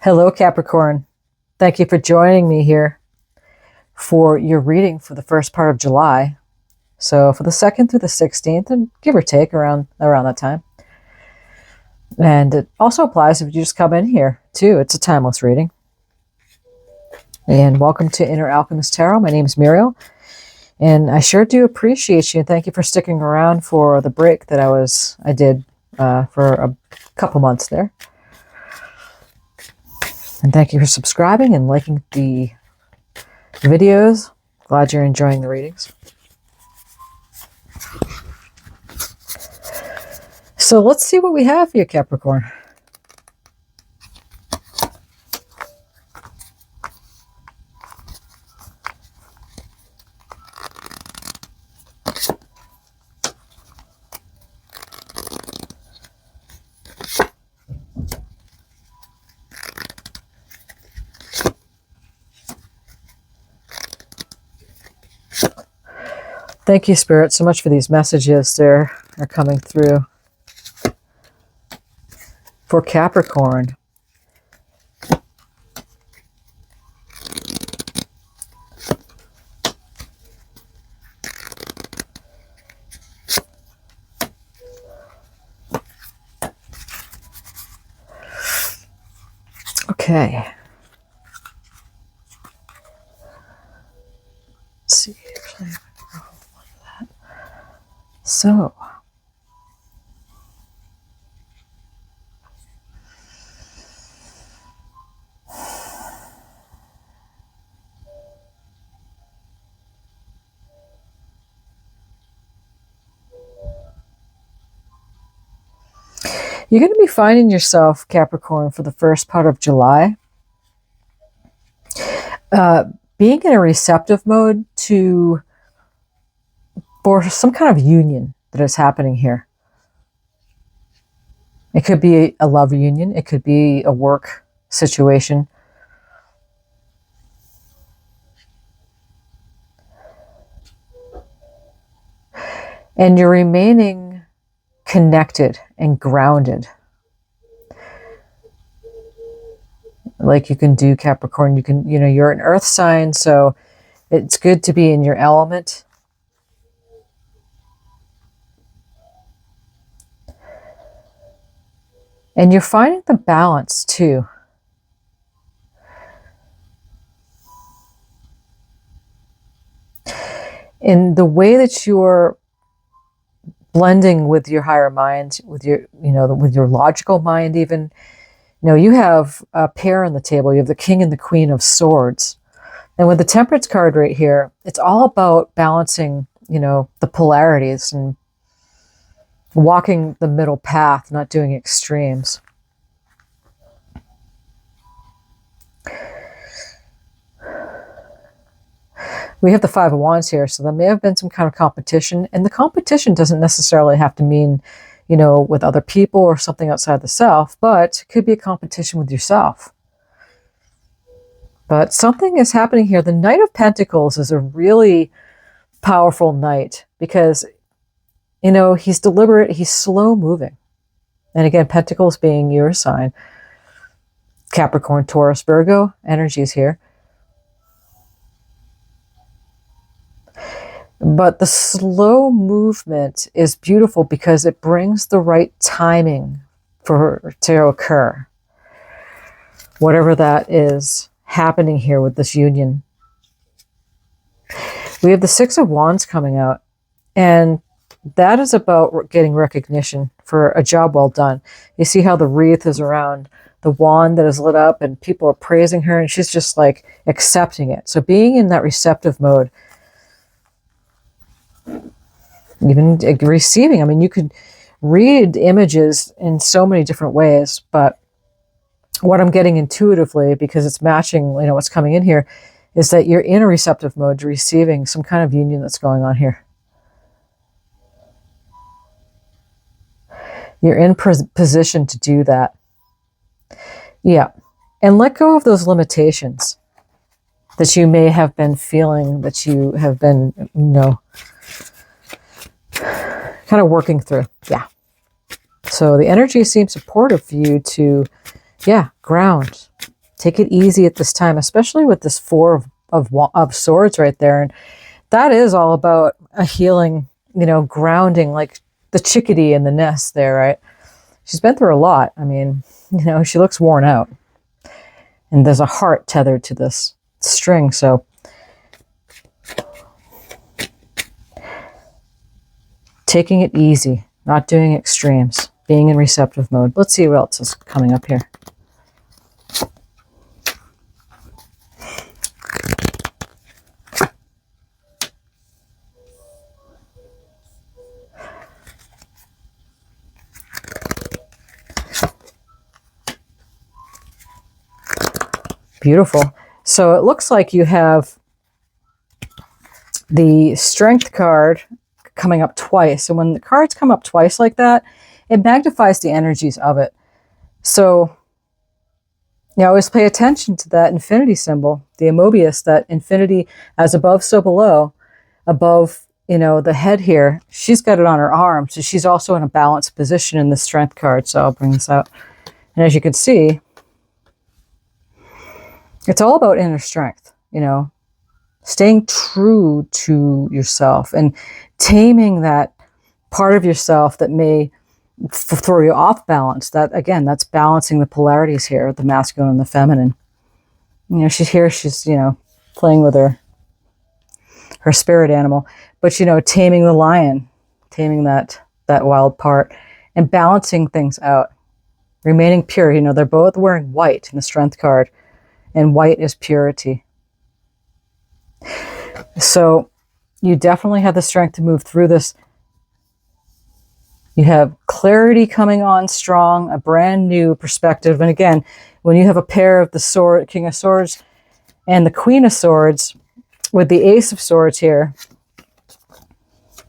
Hello, Capricorn. Thank you for joining me here for your reading for the first part of July. So for the 2nd through the 16th, and give or take around that time. And it also applies if you just come in here too. It's a timeless reading. And welcome to Inner Alchemist Tarot. My name is Muriel. And I sure do appreciate you. And thank you for sticking around for the break that I did for a couple months there. And thank you for subscribing and liking the videos. Glad you're enjoying the readings. So let's see what we have here, Capricorn. Thank you, Spirit, so much for these messages. They're coming through. For Capricorn. Okay. Let's see. So, you're going to be finding yourself, Capricorn, for the first part of July, being in a receptive mode for some kind of union that is happening here. It could be a love union. It could be a work situation. And you're remaining connected and grounded. Like you can do, Capricorn. You can, you're an earth sign, so it's good to be in your element. And you're finding the balance too. In the way that you're blending with your higher mind, with your, with your logical mind even. You have a pair on the table. You have the King and the Queen of Swords. And with the Temperance card right here, it's all about balancing, the polarities and walking the middle path, not doing extremes. We have the Five of Wands here, so there may have been some kind of competition. And the competition doesn't necessarily have to mean, with other people or something outside the self, but it could be a competition with yourself. But something is happening here. The Knight of Pentacles is a really powerful knight because, he's deliberate, he's slow moving. And again, Pentacles being your sign. Capricorn, Taurus, Virgo energies here. But the slow movement is beautiful because it brings the right timing for to occur. Whatever that is happening here with this union. We have the Six of Wands coming out. And that is about getting recognition for a job well done. You see how the wreath is around the wand that is lit up and people are praising her and she's just like accepting it. So being in that receptive mode. Even receiving. I mean, you could read images in so many different ways, but what I'm getting intuitively, because it's matching, what's coming in here, is that you're in a receptive mode to receiving some kind of union that's going on here. You're in position to do that. Yeah. And let go of those limitations that you may have been feeling, that you have been, kind of working through. Yeah. So the energy seems supportive for you to, yeah, ground. Take it easy at this time, especially with this Four of Swords right there. And that is all about a healing, you know, grounding, like the chickadee in the nest there, right? She's been through a lot. I mean, you know, she looks worn out. And there's a heart tethered to this string, so taking it easy, not doing extremes, being in receptive mode. Let's see what else is coming up here. Beautiful. So it looks like you have the Strength card coming up twice. And when the cards come up twice like that, it magnifies the energies of it. So you always pay attention to that infinity symbol, the Mobius, that infinity as above, so below. Above, you know, the head here, she's got it on her arm. So she's also in a balanced position in the Strength card. So I'll bring this out. And as you can see, it's all about inner strength, you know, staying true to yourself and taming that part of yourself that may throw you off balance. That, again, that's balancing the polarities here, the masculine and the feminine. You know, she's here, she's, you know, playing with her spirit animal, but, you know, taming the lion, taming that wild part and balancing things out, remaining pure. You know, they're both wearing white in the Strength card. And white is purity. So you definitely have the strength to move through this. You have clarity coming on strong, a brand new perspective. And again, when you have a pair of the King of Swords and the Queen of Swords with the Ace of Swords here,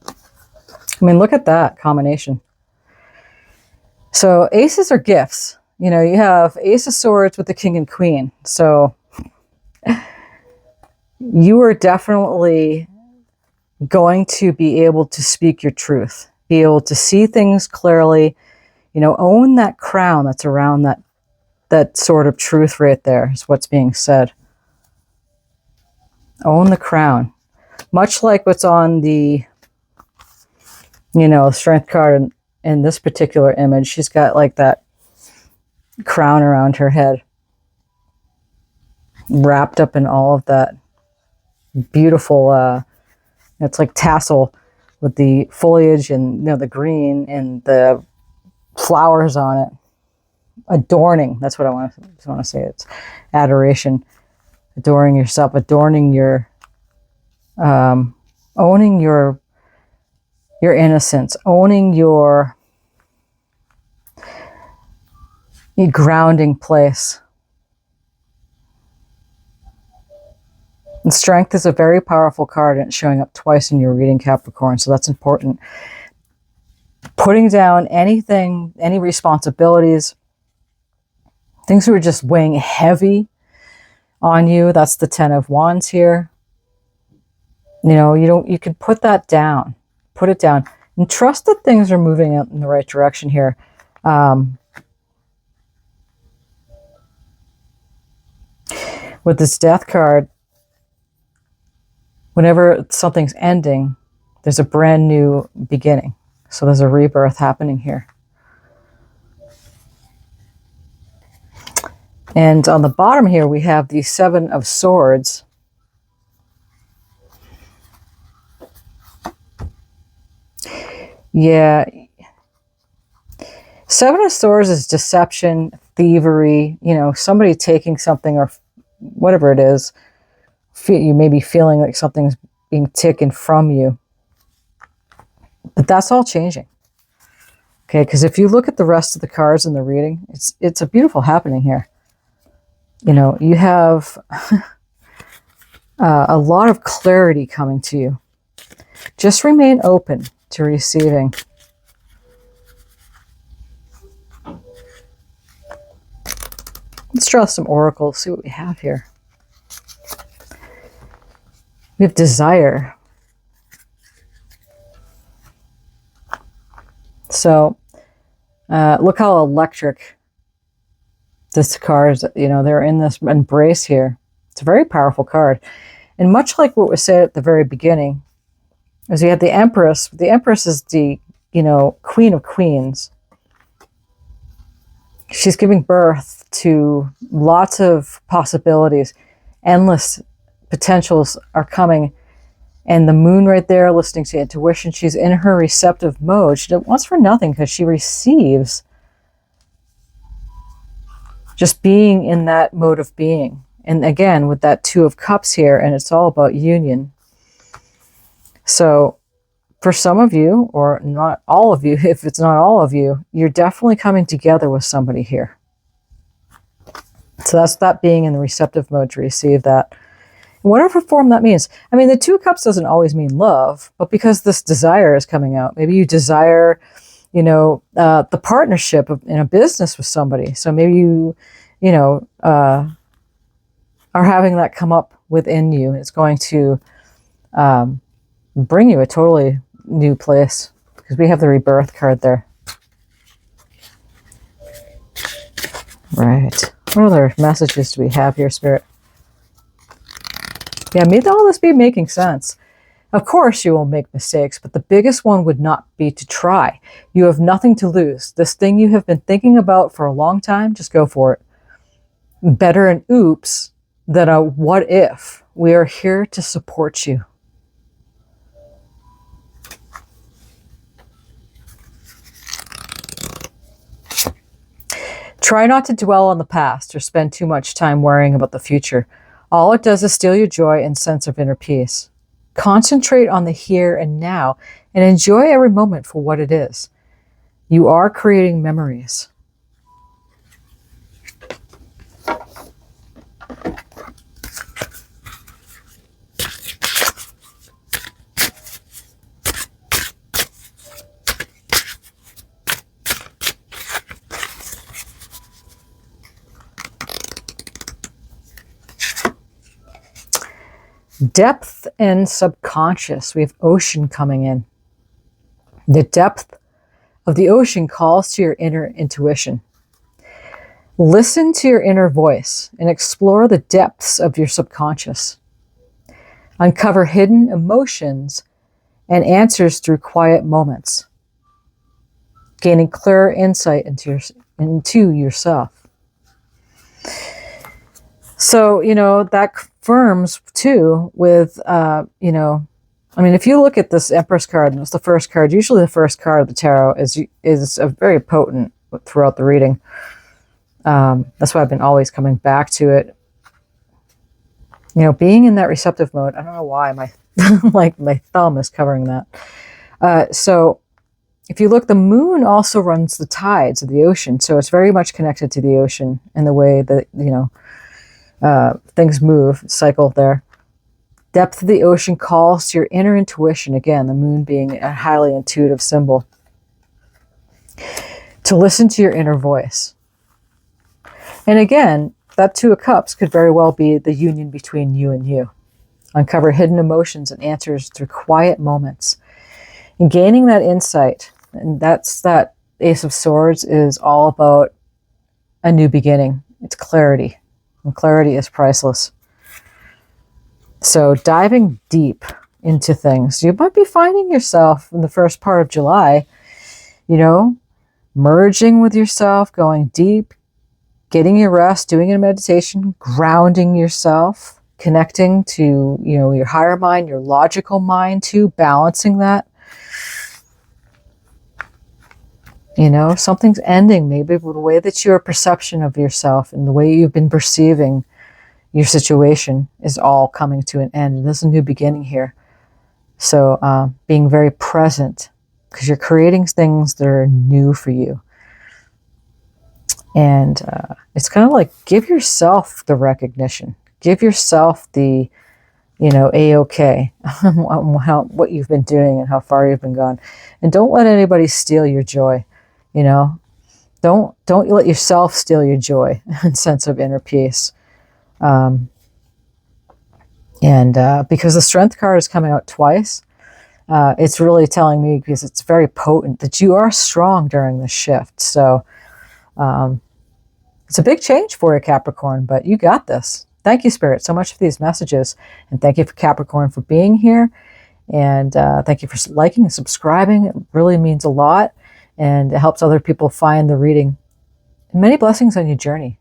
I mean, look at that combination. So aces are gifts. You know, you have Ace of Swords with the King and Queen. So you are definitely going to be able to speak your truth, be able to see things clearly, you know, own that crown that's around that sort of truth right there is what's being said. Own the crown. Much like what's on the, you know, Strength card in this particular image. She's got like that crown around her head, wrapped up in all of that beautiful, it's like tassel with the foliage and, you know, the green and the flowers on it. Adorning, that's what I want to say. It's adoration, adoring yourself, adorning your, owning your innocence, owning your grounding place. And Strength is a very powerful card, and it's showing up twice in your reading, Capricorn, so that's important. Putting down anything, any responsibilities, things that are just weighing heavy on you. That's the 10 of Wands here. You know, you can put that down. Put it down. And trust that things are moving in the right direction here. With this Death card, whenever something's ending, there's a brand new beginning. So there's a rebirth happening here. And on the bottom here, we have the 7 of Swords. Yeah. 7 of Swords is deception, thievery, you know, somebody taking something or whatever it is. You may be feeling like something's being taken from you. But that's all changing. Okay, because if you look at the rest of the cards in the reading, it's a beautiful happening here. You know, you have a lot of clarity coming to you. Just remain open to receiving. Let's draw some oracles, see what we have here. We have desire. So look how electric this card is. You know, they're in this embrace here. It's a very powerful card. And much like what was said at the very beginning, as we had the Empress. The Empress is the, you know, Queen of Queens. She's giving birth to lots of possibilities. Endless potentials are coming. And the moon right there, listening to intuition, she's in her receptive mode. She wants for nothing because she receives just being in that mode of being. And again, with that Two of Cups here, and it's all about union. So for some of you, or not all of you, if it's not all of you, you're definitely coming together with somebody here. So that's that being in the receptive mode to receive that. Whatever form that means. I mean, the Two of Cups doesn't always mean love, but because this desire is coming out, maybe you desire, you know, the partnership in a business with somebody. So maybe you know, are having that come up within you. It's going to bring you a totally new place, because we have the rebirth card there. Right. What other messages do we have here, Spirit? Yeah, may all this be making sense. Of course you will make mistakes, but the biggest one would not be to try. You have nothing to lose. This thing you have been thinking about for a long time, just go for it. Better an oops than a what if. We are here to support you. Try not to dwell on the past or spend too much time worrying about the future. All it does is steal your joy and sense of inner peace. Concentrate on the here and now and enjoy every moment for what it is. You are creating memories. Depth and subconscious. We have ocean coming in. The depth of the ocean calls to your inner intuition. Listen to your inner voice and explore the depths of your subconscious. Uncover hidden emotions and answers through quiet moments, gaining clearer insight into yourself. So, you know, that confirms too with, you know, I mean, if you look at this Empress card, and it's the first card, usually the first card of the tarot is a very potent throughout the reading. That's why I've been always coming back to it. You know, being in that receptive mode, I don't know why my, like my thumb is covering that. So if you look, the moon also runs the tides of the ocean. So it's very much connected to the ocean and the way that, you know, things move, cycle there. Depth of the ocean calls to your inner intuition. Again, the moon being a highly intuitive symbol. To listen to your inner voice. And again, that Two of Cups could very well be the union between you and you. Uncover hidden emotions and answers through quiet moments. And gaining that insight, and that's that Ace of Swords is all about a new beginning. It's clarity. And clarity is priceless. So diving deep into things. You might be finding yourself in the first part of July, you know, merging with yourself, going deep, getting your rest, doing a meditation, grounding yourself, connecting to, you know, your higher mind, your logical mind too, balancing that. You know, something's ending, maybe with the way that your perception of yourself and the way you've been perceiving your situation is all coming to an end. There's a new beginning here. So being very present, because you're creating things that are new for you. And it's kind of like, give yourself the recognition. Give yourself the, you know, A-OK, what you've been doing and how far you've been gone. And don't let anybody steal your joy. You know, don't let yourself steal your joy and sense of inner peace. Because the Strength card is coming out twice, it's really telling me, because it's very potent, that you are strong during this shift. So it's a big change for you, Capricorn, but you got this. Thank you, Spirit, so much for these messages. And thank you for Capricorn for being here. And thank you for liking and subscribing. It really means a lot. And it helps other people find the reading. And many blessings on your journey.